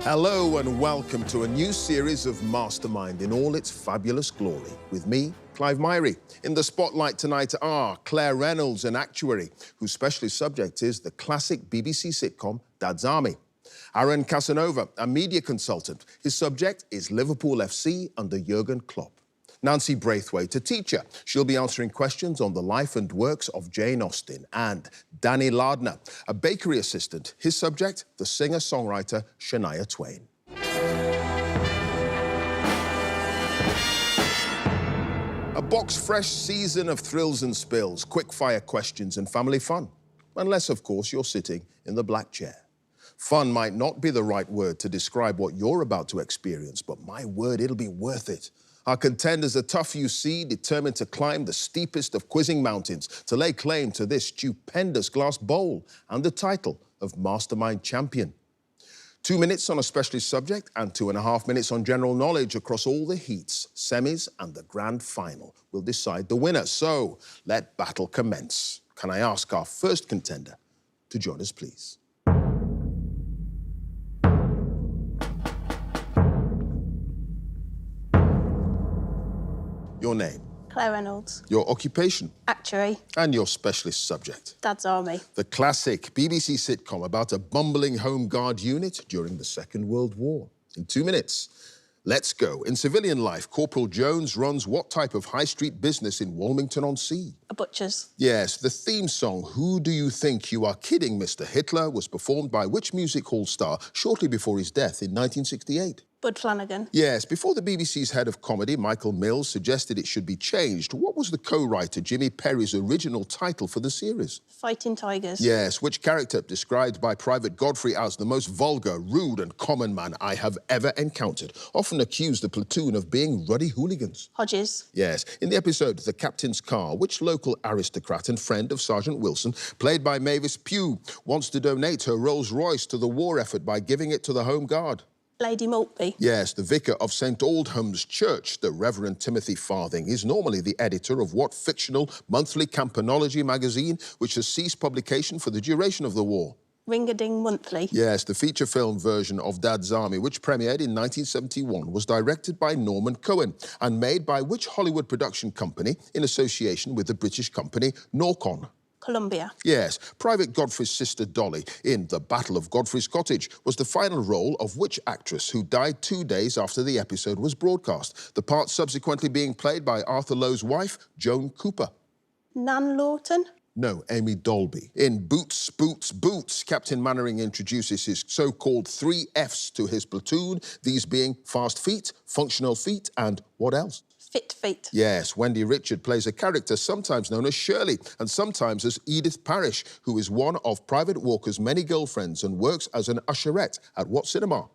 Hello and welcome to a new series of Mastermind in all its fabulous glory. With me, Clive Myrie. In the spotlight tonight are Claire Reynolds, an actuary, whose specialist subject is the classic BBC sitcom Dad's Army. Aaron Casanova, a media consultant. His subject is Liverpool FC under Jürgen Klopp. Nancy Braithwaite, a teacher. She'll be answering questions on the life and works of Jane Austen. And Danny Lardner, a bakery assistant. His subject, the singer-songwriter Shania Twain. A box-fresh season of thrills and spills, quick-fire questions and family fun. Unless, of course, you're sitting in the black chair. Fun might not be the right word to describe what you're about to experience, but my word, it'll be worth it. Our contenders are tough, you see, determined to climb the steepest of quizzing mountains, to lay claim to this stupendous glass bowl and the title of Mastermind Champion. 2 minutes on a specialist subject and 2.5 minutes on general knowledge across all the heats, semis and the grand final will decide the winner. So, let battle commence. Can I ask our first contender to join us, please? Your name? Claire Reynolds. Your occupation? Actuary. And your specialist subject? Dad's Army. The classic BBC sitcom about a bumbling Home Guard unit during the Second World War. In 2 minutes, let's go. In civilian life, Corporal Jones runs what type of high street business in Walmington-on-Sea? A butcher's. Yes, the theme song, Who Do You Think You Are Kidding, Mr. Hitler, was performed by which music hall star shortly before his death in 1968? Bud Flanagan. Yes, before the BBC's head of comedy, Michael Mills, suggested it should be changed, what was the co-writer Jimmy Perry's original title for the series? Fighting Tigers. Yes, which character, described by Private Godfrey as the most vulgar, rude and common man I have ever encountered, often accused the platoon of being ruddy hooligans? Hodges. Yes, in the episode The Captain's Car, which local aristocrat and friend of Sergeant Wilson, played by Mavis Pugh, wants to donate her Rolls-Royce to the war effort by giving it to the Home Guard? Lady Maltby. Yes, the vicar of St Aldham's Church, the Reverend Timothy Farthing, is normally the editor of what fictional monthly campanology magazine which has ceased publication for the duration of the war? Ring-a-Ding Monthly. Yes, the feature film version of Dad's Army, which premiered in 1971, was directed by Norman Cohen and made by which Hollywood production company in association with the British company Norcon? Columbia. Yes, Private Godfrey's sister Dolly in The Battle of Godfrey's Cottage was the final role of which actress who died 2 days after the episode was broadcast, the part subsequently being played by Arthur Lowe's wife, Joan Cooper? Nan Lawton. No, Amy Dolby. In Boots, Boots, Boots, Captain Mannering introduces his so-called 3 Fs to his platoon, these being fast feet, functional feet, and what else? Fit Feet. Yes, Wendy Richard plays a character sometimes known as Shirley and sometimes as Edith Parish, who is one of Private Walker's many girlfriends and works as an usherette at what cinema?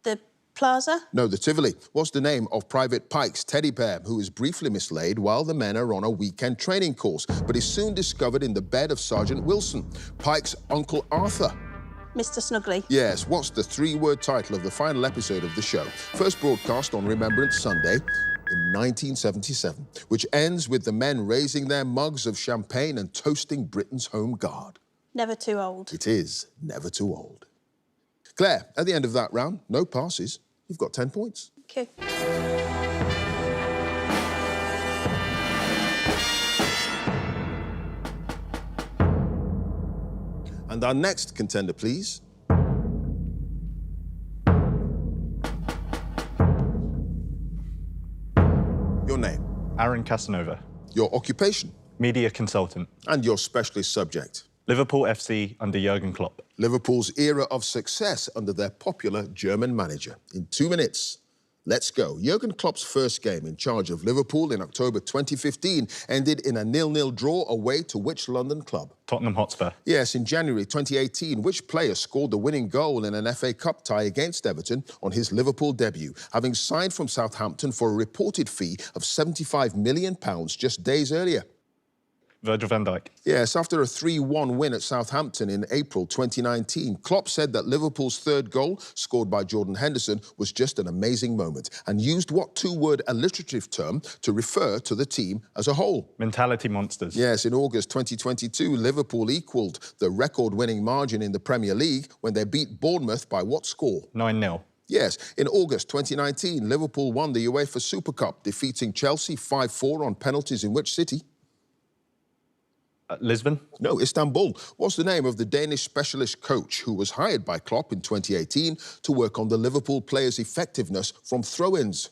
The Plaza. No, the Tivoli. What's the name of Private Pike's teddy bear, who is briefly mislaid while the men are on a weekend training course, but is soon discovered in the bed of Sergeant Wilson, Pike's Uncle Arthur? Mr. Snuggly. Yes, what's the 3-word title of the final episode of the show? First broadcast on Remembrance Sunday in 1977, which ends with the men raising their mugs of champagne and toasting Britain's Home Guard. Never Too Old. It is never too old. Claire, at the end of that round, no passes. You've got 10 points. Okay. And our next contender, please. Your name? Aaron Casanova. Your occupation? Media consultant. And your specialist subject? Liverpool FC under Jürgen Klopp. Liverpool's era of success under their popular German manager. In 2 minutes, let's go. Jürgen Klopp's first game in charge of Liverpool in October 2015 ended in a 0-0 draw away to which London club? Tottenham Hotspur. Yes, in January 2018, which player scored the winning goal in an FA Cup tie against Everton on his Liverpool debut, having signed from Southampton for a reported fee of £75 million just days earlier? Virgil van Dijk. Yes, after a 3-1 win at Southampton in April 2019, Klopp said that Liverpool's third goal, scored by Jordan Henderson, was just an amazing moment and used what 2-word alliterative term to refer to the team as a whole? Mentality monsters. Yes, in August 2022, Liverpool equalled the record-winning margin in the Premier League when they beat Bournemouth by what score? 9-0. Yes, in August 2019, Liverpool won the UEFA Super Cup, defeating Chelsea 5-4 on penalties in which city? Lisbon. No, Istanbul. What's the name of the Danish specialist coach who was hired by Klopp in 2018 to work on the Liverpool players' effectiveness from throw-ins?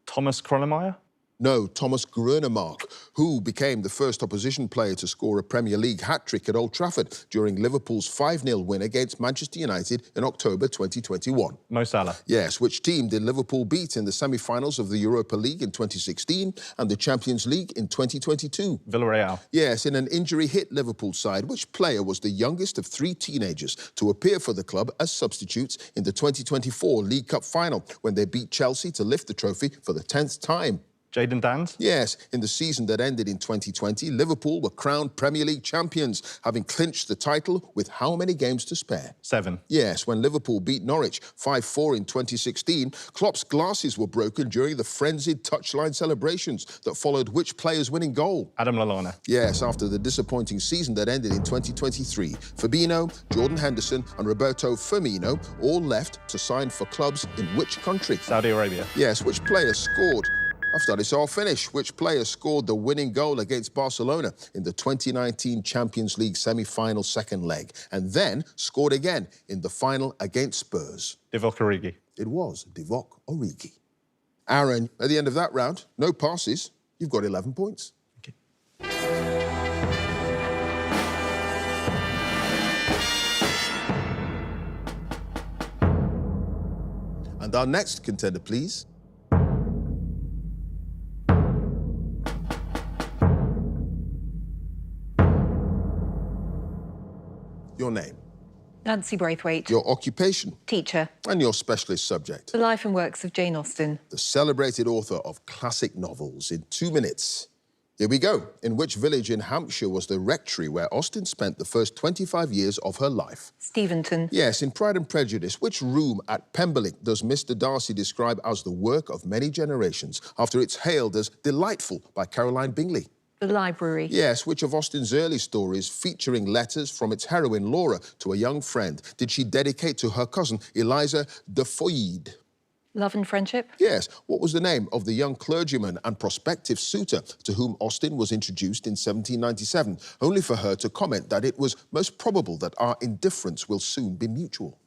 Thomas Kronemeyer. No, Thomas Grunemark, who became the first opposition player to score a Premier League hat-trick at Old Trafford during Liverpool's 5-0 win against Manchester United in October 2021. Mo Salah. Yes, which team did Liverpool beat in the semi-finals of the Europa League in 2016 and the Champions League in 2022? Villarreal. Yes, in an injury-hit Liverpool side, which player was the youngest of 3 teenagers to appear for the club as substitutes in the 2024 League Cup final when they beat Chelsea to lift the trophy for the 10th time? Jadon Danns. Yes, in the season that ended in 2020, Liverpool were crowned Premier League champions, having clinched the title with how many games to spare? 7. Yes, when Liverpool beat Norwich 5-4 in 2016, Klopp's glasses were broken during the frenzied touchline celebrations that followed which player's winning goal? Adam Lallana. Yes, after the disappointing season that ended in 2023, Fabinho, Jordan Henderson and Roberto Firmino all left to sign for clubs in which country? Saudi Arabia. Yes, which player scored? I've started, so I'll finish. Which player scored the winning goal against Barcelona in the 2019 Champions League semi-final second leg and then scored again in the final against Spurs? Divock Origi. It was Divock Origi. Aaron, at the end of that round, no passes. You've got 11 points. Okay. And our next contender, please. Your name, Nancy Braithwaite. your occupation, Teacher. and your specialist subject. The life and works of Jane Austen. The celebrated author of classic novels. In 2 minutes. Here we go. In which village in Hampshire was the rectory where Austen spent the first 25 years of her life? Steventon. Yes, in Pride and Prejudice, which room at Pemberley does Mr. Darcy describe as the work of many generations after it's hailed as delightful by Caroline Bingley? The library. Yes, which of Austen's early stories featuring letters from its heroine Laura to a young friend did she dedicate to her cousin Eliza de Foyde? Love and Friendship. Yes, what was the name of the young clergyman and prospective suitor to whom Austen was introduced in 1797, only for her to comment that it was most probable that our indifference will soon be mutual?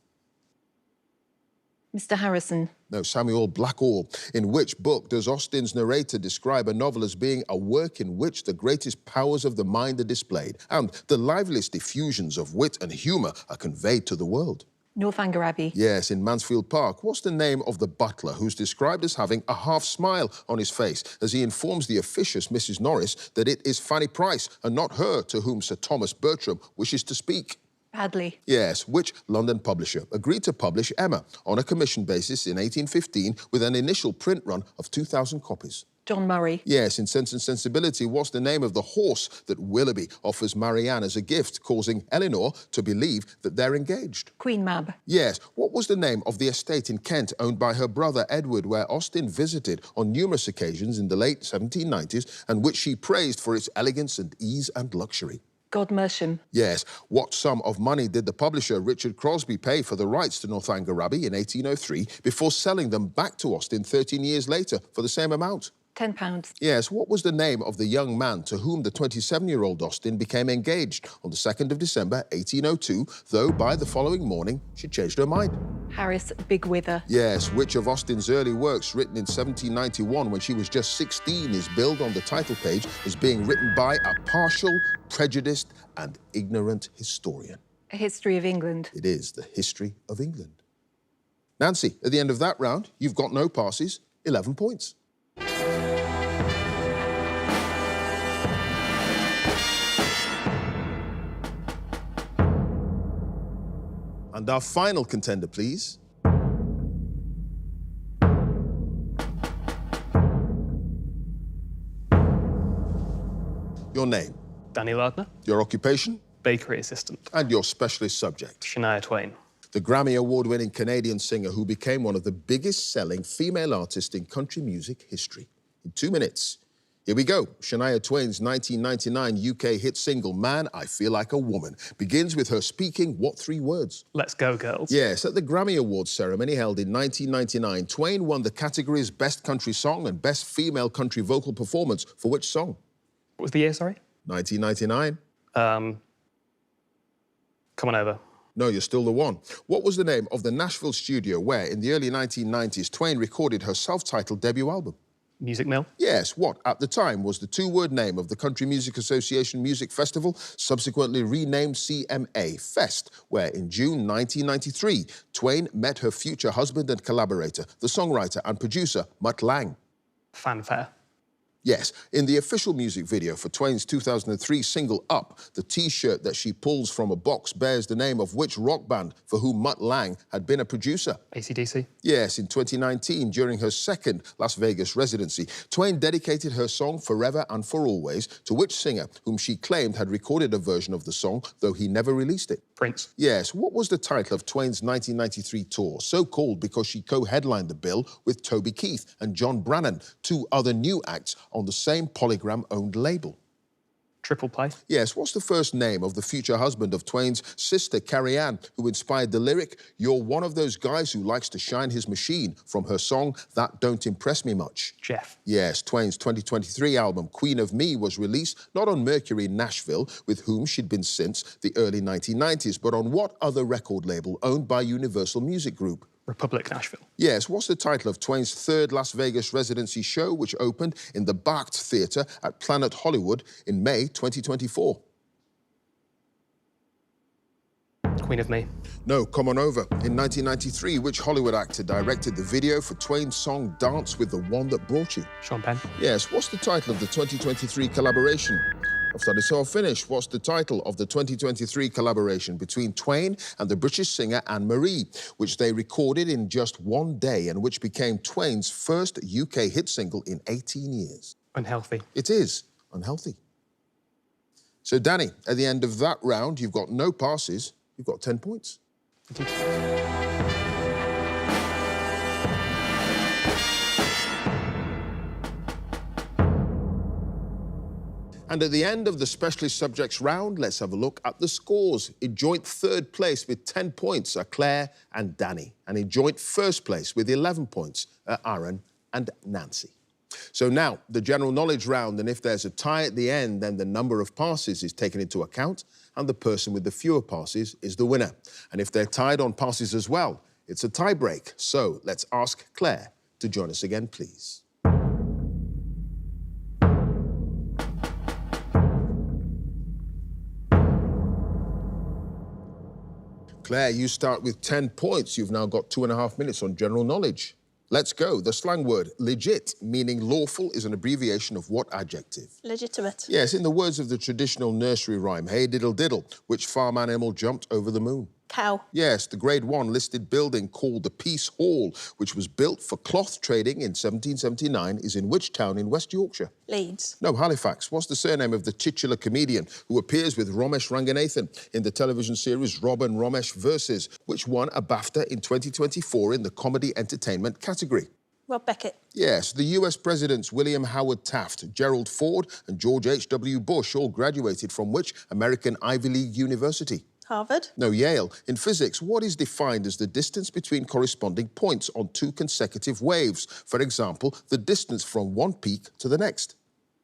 Mr. Harrison. No, Samuel Blackall. In which book does Austen's narrator describe a novel as being a work in which the greatest powers of the mind are displayed and the liveliest effusions of wit and humour are conveyed to the world? Northanger Abbey. Yes, in Mansfield Park. What's the name of the butler who's described as having a half smile on his face as he informs the officious Mrs. Norris that it is Fanny Price and not her to whom Sir Thomas Bertram wishes to speak? Padley. Yes, which London publisher agreed to publish Emma on a commission basis in 1815 with an initial print run of 2,000 copies? John Murray. Yes, in Sense and Sensibility, what's the name of the horse that Willoughby offers Marianne as a gift, causing Eleanor to believe that they're engaged? Queen Mab. Yes, what was the name of the estate in Kent owned by her brother Edward, where Austen visited on numerous occasions in the late 1790s and which she praised for its elegance and ease and luxury? Godmersham. Yes. What sum of money did the publisher Richard Crosby pay for the rights to Northanger Abbey in 1803 before selling them back to Austen 13 years later for the same amount? £10. Yes. What was the name of the young man to whom the 27-year-old Austen became engaged on the 2nd of December 1802, though by the following morning she changed her mind? Harris Bigwither. Yes. Which of Austen's early works, written in 1791 when she was just 16, is billed on the title page as being written by a partial, prejudiced and ignorant historian? A History of England. It is The History of England. Nancy, at the end of that round, you've got no passes, 11 points. And our final contender, please. Your name, Danny Lardner, your occupation, bakery assistant. and your specialist subject. Shania Twain. The Grammy Award-winning Canadian singer who became one of the biggest-selling female artists in country music history. In 2 minutes, Here we go. Shania Twain's 1999 UK hit single, Man, I Feel Like a Woman, begins with her speaking what three words? Let's go, girls. Yes, at the Grammy Awards ceremony held in 1999, Twain won the categories Best Country Song and Best Female Country Vocal Performance for which song? What was the year, sorry? 1999. Come on over. No, you're still the one. What was the name of the Nashville studio where, in the early 1990s, Twain recorded her self-titled debut album? Music Mill. Yes, what, at the time, was the two-word name of the Country Music Association Music Festival, subsequently renamed CMA Fest, where in June 1993, Twain met her future husband and collaborator, the songwriter and producer, Mutt Lange. Fanfare. Yes, in the official music video for Twain's 2003 single Up, the T-shirt that she pulls from a box bears the name of which rock band for whom Mutt Lange had been a producer? AC/DC. Yes, in 2019, during her second Las Vegas residency, Twain dedicated her song Forever and For Always to which singer whom she claimed had recorded a version of the song, though he never released it? Prince. Yes, what was the title of Twain's 1993 tour, so called because she co-headlined the bill with Toby Keith and John Brannon, two other new acts on the same Polygram-owned label? Triple Play. Yes, what's the first name of the future husband of Twain's sister, Carrie Ann, who inspired the lyric, "You're one of those guys who likes to shine his machine," from her song, That Don't Impress Me Much? Jeff. Yes, Twain's 2023 album, Queen of Me, was released not on Mercury in Nashville, with whom she'd been since the early 1990s, but on what other record label owned by Universal Music Group? Republic Nashville. Yes, what's the title of Twain's third Las Vegas residency show, which opened in the Barclay Theatre at Planet Hollywood in May 2024? Queen of Me. No, Come On Over. In 1993, which Hollywood actor directed the video for Twain's song Dance with the One That Brought You? Sean Penn. Yes, what's the title of the 2023 collaboration? I've started, so I'll finish. What's the title of the 2023 collaboration between Twain and the British singer Jane Austen, which they recorded in just one day and which became Twain's first UK hit single in 18 years? Unhealthy. It is Unhealthy. So, Danny, at the end of that round, you've got no passes. You've got 10 points. Thank you. And at the end of the specialist subjects round, let's have a look at the scores. In joint third place with 10 points are Claire and Danny. And in joint first place with 11 points are Aaron and Nancy. So now, the general knowledge round, and if there's a tie at the end, then the number of passes is taken into account, and the person with the fewer passes is the winner. And if they're tied on passes as well, it's a tie break. So let's ask Claire to join us again, please. Claire, you start with 10 points. You've now got 2.5 minutes on general knowledge. Let's go. The slang word legit, meaning lawful, is an abbreviation of what adjective? Legitimate. Yes, in the words of the traditional nursery rhyme, hey diddle diddle, which farm animal jumped over the moon? Cow. Yes, the Grade 1 listed building called the Peace Hall, which was built for cloth trading in 1779, is in which town in West Yorkshire? Leeds. No, Halifax. What's the surname of the titular comedian who appears with Romesh Ranganathan in the television series Rob and Romesh Versus, which won a BAFTA in 2024 in the comedy entertainment category? Rob Beckett. Yes, the US presidents William Howard Taft, Gerald Ford and George H.W. Bush all graduated from which American Ivy League university? Harvard. No, Yale. In physics, what is defined as the distance between corresponding points on two consecutive waves? For example, the distance from one peak to the next.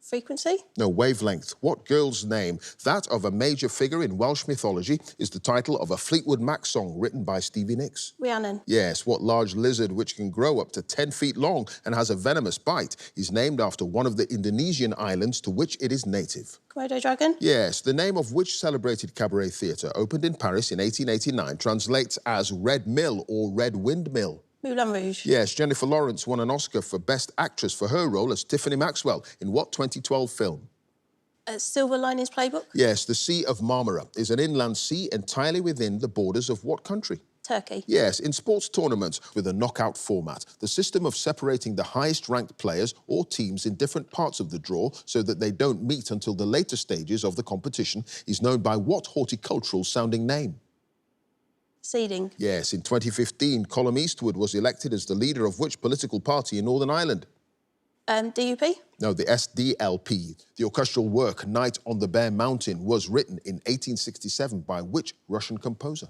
Frequency. No, wavelength. What girl's name, that of a major figure in Welsh mythology, is the title of a Fleetwood Mac song written by Stevie Nicks? Rhiannon. Yes, what large lizard, which can grow up to 10 feet long and has a venomous bite, is named after one of the Indonesian islands to which it is native? Komodo dragon. Yes, the name of which celebrated cabaret theatre opened in Paris in 1889 translates as Red Mill or Red Windmill? Moulin Rouge. Yes, Jennifer Lawrence won an Oscar for Best Actress for her role as Tiffany Maxwell in what 2012 film? Silver Linings Playbook. Yes, the Sea of Marmara is an inland sea entirely within the borders of what country? Turkey. Yes, in sports tournaments with a knockout format, the system of separating the highest-ranked players or teams in different parts of the draw so that they don't meet until the later stages of the competition is known by what horticultural-sounding name? Seeding. Yes, in 2015, Colum Eastwood was elected as the leader of which political party in Northern Ireland? DUP? No, the SDLP. The orchestral work Night on the Bare Mountain was written in 1867 by which Russian composer?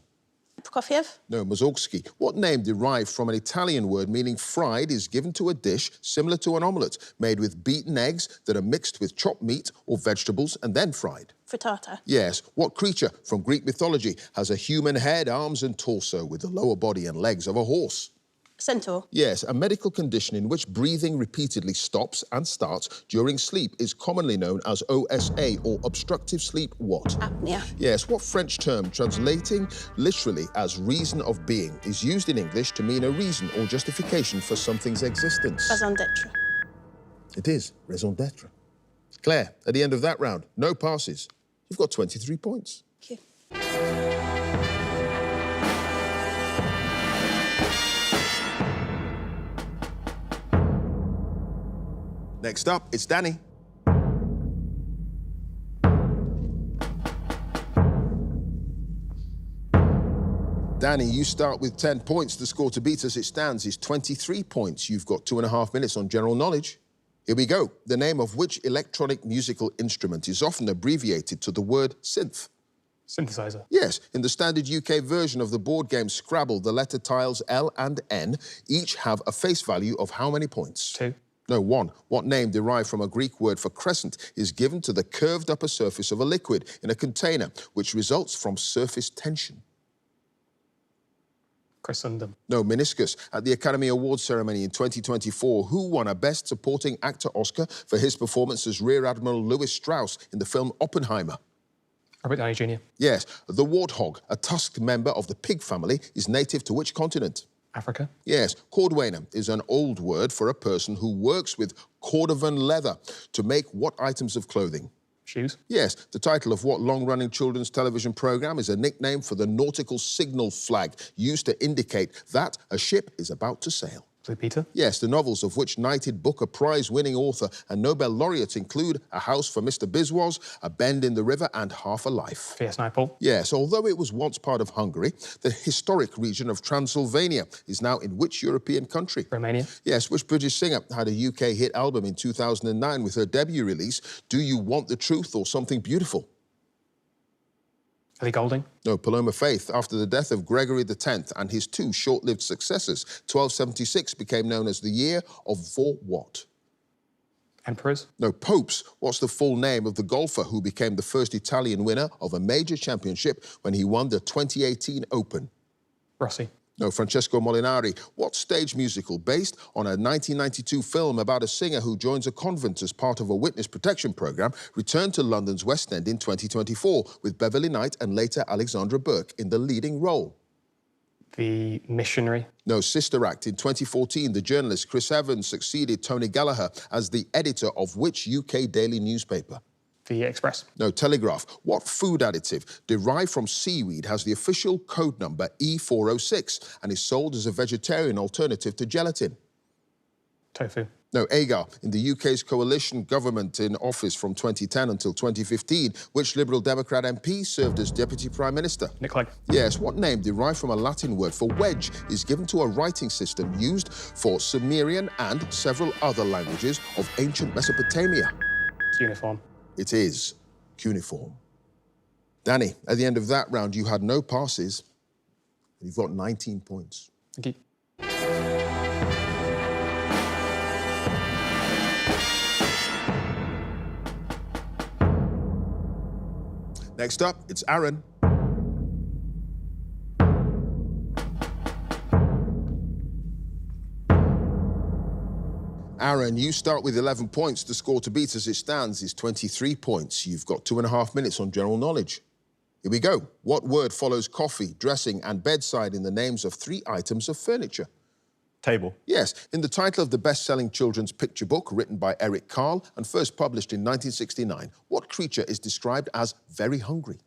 Prokofiev? No, Mussorgsky. What name derived from an Italian word meaning fried is given to a dish similar to an omelette, made with beaten eggs that are mixed with chopped meat or vegetables and then fried? Frittata? Yes. What creature from Greek mythology has a human head, arms and torso with the lower body and legs of a horse? Centaur? Yes, a medical condition in which breathing repeatedly stops and starts during sleep is commonly known as OSA, or obstructive sleep what? Apnea? Yes, what French term, translating literally as reason of being, is used in English to mean a reason or justification for something's existence? Raison d'etre? It is raison d'etre. Claire, at the end of that round, no passes. You've got 23 points. Thank you. Next up, it's Danny. Danny, you start with 10 points. The score to beat as it stands is 23 points. You've got 2.5 minutes on general knowledge. Here we go. The name of which electronic musical instrument is often abbreviated to the word synth? Synthesizer. Yes, in the standard UK version of the board game Scrabble, the letter tiles L and N each have a face value of how many points? 2. No, 1. What name derived from a Greek word for crescent is given to the curved upper surface of a liquid in a container, which results from surface tension? Crescendum. No, meniscus. At the Academy Awards ceremony in 2024, who won a Best Supporting Actor Oscar for his performance as Rear Admiral Louis Strauss in the film Oppenheimer? Robert Downey Jr. Yes. The warthog, a tusked member of the pig family, is native to which continent? Africa. Yes, cordwainer is an old word for a person who works with cordovan leather to make what items of clothing? Shoes. Yes, the title of what long-running children's television program is a nickname for the nautical signal flag used to indicate that a ship is about to sail? Blue Peter. Yes, the novels of which knighted Booker Prize-winning author and Nobel laureate include A House for Mr. Biswas, A Bend in the River and Half a Life. V.S. Naipaul. Yes, although it was once part of Hungary, the historic region of Transylvania is now in which European country? Romania. Yes, which British singer had a UK hit album in 2009 with her debut release, Do You Want the Truth or Something Beautiful? Ellie Goulding. No, Paloma Faith. After the death of Gregory X and his 2 short-lived successors, 1276 became known as the year of for what? Emperors. No, popes. What's the full name of the golfer who became the first Italian winner of a major championship when he won the 2018 Open? Rossi. No, Francesco Molinari. What stage musical, based on a 1992 film about a singer who joins a convent as part of a witness protection programme, returned to London's West End in 2024 with Beverly Knight and later Alexandra Burke in the leading role? The Missionary. No, Sister Act. In 2014, the journalist Chris Evans succeeded Tony Gallagher as the editor of which UK daily newspaper? The Express. No, Telegraph. What food additive derived from seaweed has the official code number E406 and is sold as a vegetarian alternative to gelatin? Tofu. No, agar. In the UK's coalition government in office from 2010 until 2015, which Liberal Democrat MP served as Deputy Prime Minister? Nick Clegg. Yes, what name derived from a Latin word for wedge is given to a writing system used for Sumerian and several other languages of ancient Mesopotamia? Uniform. It is cuneiform. Danny, at the end of that round, you had no passes. You've got 19 points. Thank you. Next up, it's Aaron. Aaron, you start with 11 points. The score to beat as it stands is 23 points. You've got 2.5 minutes on general knowledge. Here we go. What word follows coffee, dressing and bedside in the names of 3 items of furniture? Table. Yes, in the title of the best-selling children's picture book written by Eric Carle and first published in 1969, what creature is described as very hungry?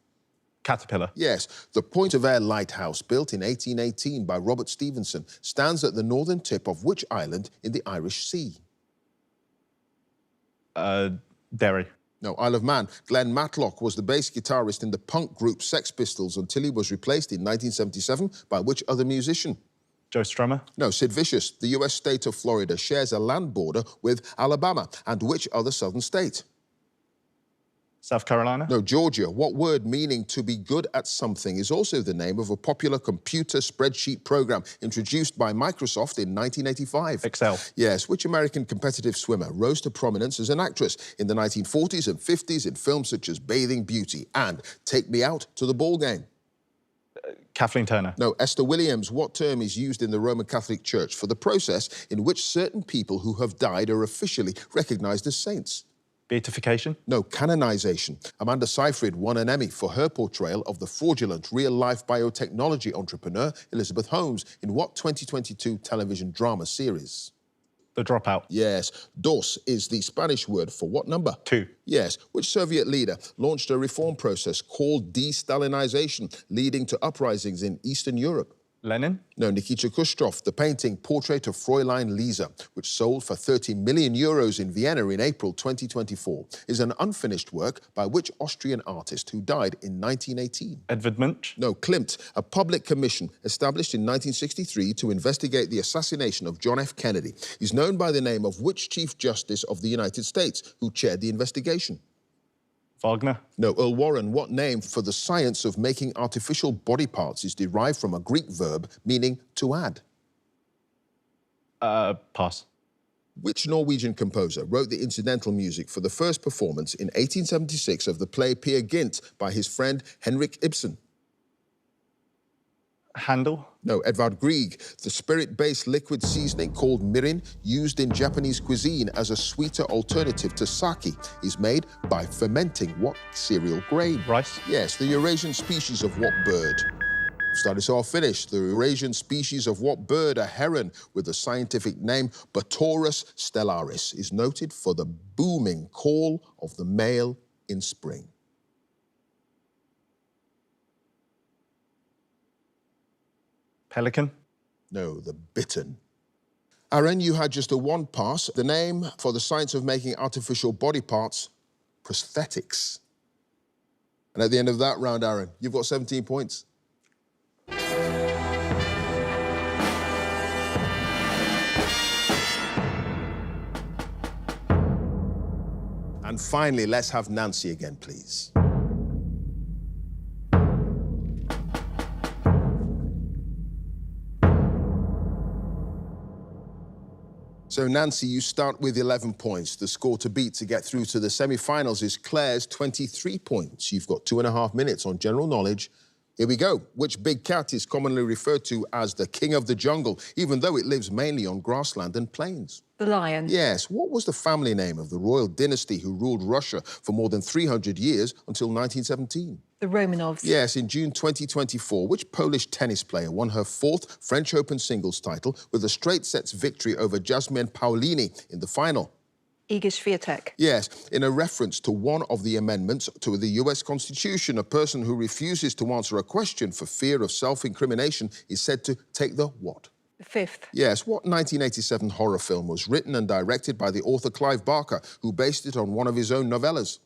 Caterpillar. Yes, the Point of Ayre Lighthouse, built in 1818 by Robert Stevenson, stands at the northern tip of which island in the Irish Sea? Derry. No, Isle of Man. Glenn Matlock was the bass guitarist in the punk group Sex Pistols until he was replaced in 1977 by which other musician? Joe Strummer. No, Sid Vicious. The US state of Florida shares a land border with Alabama. And which other southern state? South Carolina. No, Georgia. What word meaning to be good at something is also the name of a popular computer spreadsheet program introduced by Microsoft in 1985? Excel. Yes. Which American competitive swimmer rose to prominence as an actress in the 1940s and 50s in films such as Bathing Beauty and Take Me Out to the Ball Game? Kathleen Turner. No, Esther Williams. What term is used in the Roman Catholic Church for the process in which certain people who have died are officially recognised as saints? Beatification. No, canonization. Amanda Seyfried won an Emmy for her portrayal of the fraudulent real-life biotechnology entrepreneur Elizabeth Holmes in what 2022 television drama series? The Dropout. Yes. Dos is the Spanish word for what number? 2. Yes. Which Soviet leader launched a reform process called de-Stalinization, leading to uprisings in Eastern Europe? Lenin. No, Nikita Khrushchev, the painting Portrait of Fräulein Lisa, which sold for 30 million euros in Vienna in April 2024, is an unfinished work by which Austrian artist who died in 1918? Edvard Munch. No, Klimt, a public commission established in 1963 to investigate the assassination of John F. Kennedy, is known by the name of which Chief Justice of the United States who chaired the investigation? Wagner. No, Earl Warren, what name for the science of making artificial body parts is derived from a Greek verb meaning to add? Pass. Which Norwegian composer wrote the incidental music for the first performance in 1876 of the play Peer Gynt by his friend Henrik Ibsen? Handel. No, Edvard Grieg, the spirit-based liquid seasoning called mirin, used in Japanese cuisine as a sweeter alternative to sake, is made by fermenting what cereal grain? Rice. Yes, the Eurasian species of what bird? Study so I'll finish. The Eurasian species of what bird, a heron with the scientific name Batorus stellaris, is noted for the booming call of the male in spring? Pelican. No, the bittern. Aaron, you had just a 1 pass. The name for the science of making artificial body parts, prosthetics. And at the end of that round, Aaron, you've got 17 points. And finally, let's have Nancy again, please. So, Nancy, you start with 11 points. The score to beat to get through to the semi-finals is Claire's 23 points. You've got 2.5 minutes on general knowledge. Here we go. Which big cat is commonly referred to as the king of the jungle, even though it lives mainly on grassland and plains? The lion. Yes. What was the family name of the royal dynasty who ruled Russia for more than 300 years until 1917? The Romanovs. Yes, in June 2024, which Polish tennis player won her 4th French Open singles title with a straight sets victory over Jasmine Paolini in the final? Iga Swiatek. Yes, in a reference to one of the amendments to the US Constitution, a person who refuses to answer a question for fear of self-incrimination is said to take the what? The 5th. Yes, what 1987 horror film was written and directed by the author Clive Barker, who based it on one of his own novellas?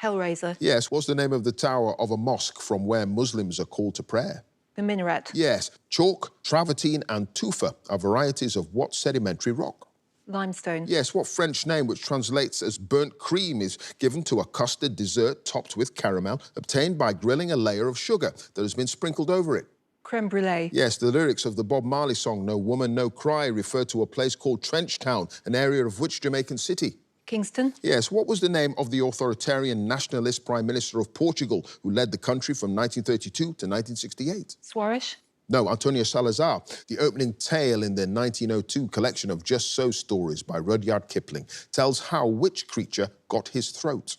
Hellraiser. Yes, what's the name of the tower of a mosque from where Muslims are called to prayer? The minaret. Yes, chalk, travertine and tufa are varieties of what sedimentary rock? Limestone. Yes, what French name, which translates as burnt cream, is given to a custard dessert topped with caramel, obtained by grilling a layer of sugar that has been sprinkled over it? Creme brulee. Yes, the lyrics of the Bob Marley song No Woman, No Cry refer to a place called Trenchtown, an area of which Jamaican city? Kingston. Yes, what was the name of the authoritarian nationalist Prime Minister of Portugal who led the country from 1932 to 1968? Suarez. No, Antonio Salazar. The opening tale in the 1902 collection of Just So stories by Rudyard Kipling tells how which creature got his throat?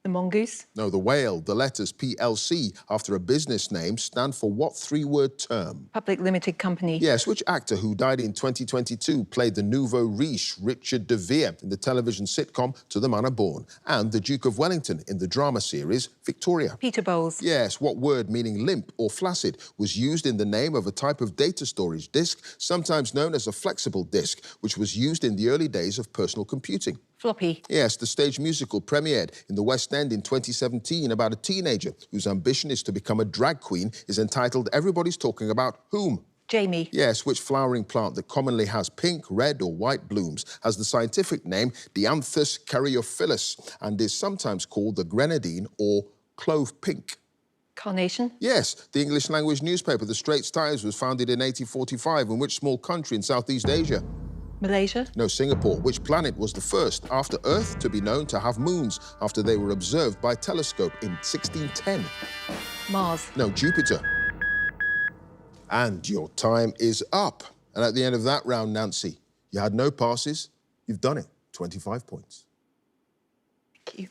The mongoose. No, the whale. The letters PLC, after a business name, stand for what 3-word term? Public Limited Company. Yes, which actor who died in 2022 played the nouveau riche Richard de Vere in the television sitcom To the Manor Born, and the Duke of Wellington in the drama series Victoria? Peter Bowles. Yes, what word meaning limp or flaccid was used in the name of a type of data storage disk, sometimes known as a flexible disk, which was used in the early days of personal computing? Floppy. Yes, the stage musical premiered in the West End in 2017 about a teenager whose ambition is to become a drag queen is entitled Everybody's Talking About Whom? Jamie. Yes, which flowering plant that commonly has pink, red or white blooms has the scientific name Dianthus caryophyllus and is sometimes called the grenadine or clove pink? Carnation. Yes, the English language newspaper The Straits Times was founded in 1845 in which small country in Southeast Asia? Malaysia. No, Singapore. Which planet was the first after Earth to be known to have moons after they were observed by telescope in 1610? Mars. No, Jupiter. And your time is up. And at the end of that round, Nancy, you had no passes. You've done it. 25 points. Thank you.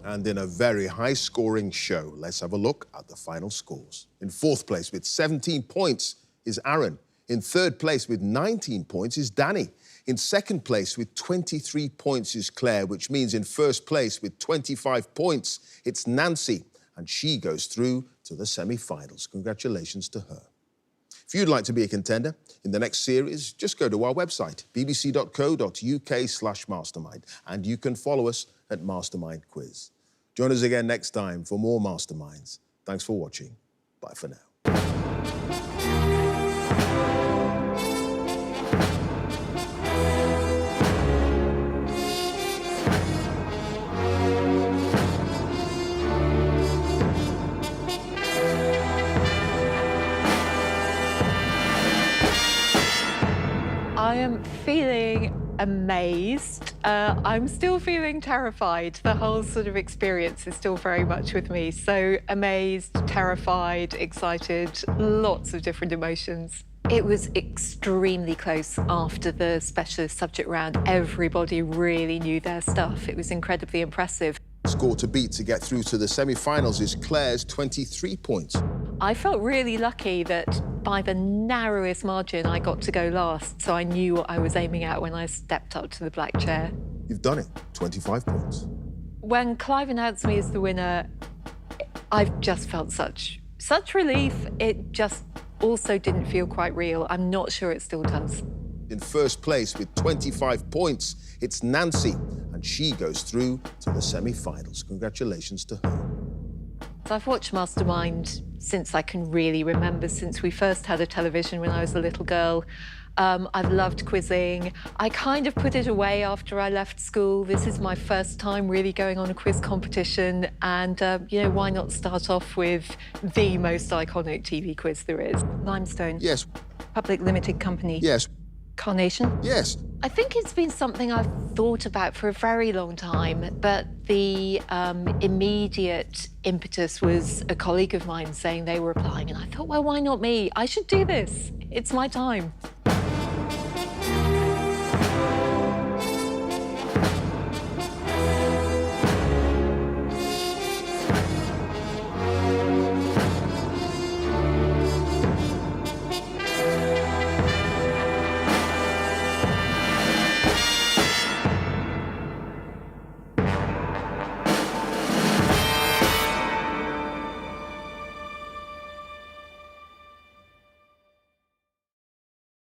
And in a very high-scoring show, let's have a look at the final scores. In fourth place with 17 points is Aaron. In third place with 19 points is Danny. In second place with 23 points is Claire, which means in first place with 25 points, it's Nancy, and she goes through to the semi-finals. Congratulations to her. If you'd like to be a contender in the next series, just go to our website, bbc.co.uk/mastermind, and you can follow us at Mastermind Quiz. Join us again next time for more Masterminds. Thanks for watching. Bye for now. I am feeling amazed. I'm still feeling terrified. The whole sort of experience is still very much with me. So amazed, terrified, excited, lots of different emotions. It was extremely close after the specialist subject round. Everybody really knew their stuff. It was incredibly impressive. Score to beat to get through to the semi-finals is Claire's 23 points. I felt really lucky that by the narrowest margin I got to go last, so I knew what I was aiming at when I stepped up to the black chair. You've done it, 25 points. When Clive announced me as the winner, I've just felt such relief. It just also didn't feel quite real. I'm not sure it still does. In first place with 25 points, it's Nancy, and she goes through to the semi-finals. Congratulations to her. I've watched Mastermind since I can really remember, since we first had a television when I was a little girl. I've loved quizzing. I kind of put it away after I left school. This is my first time really going on a quiz competition. And, you know, why not start off with the most iconic TV quiz there is? Limestone. Yes. Public Limited Company. Yes. Carnation. Yes. I think it's been something I've thought about for a very long time, but the immediate impetus was a colleague of mine saying they were applying, and I thought, well, why not me? I should do this. It's my time.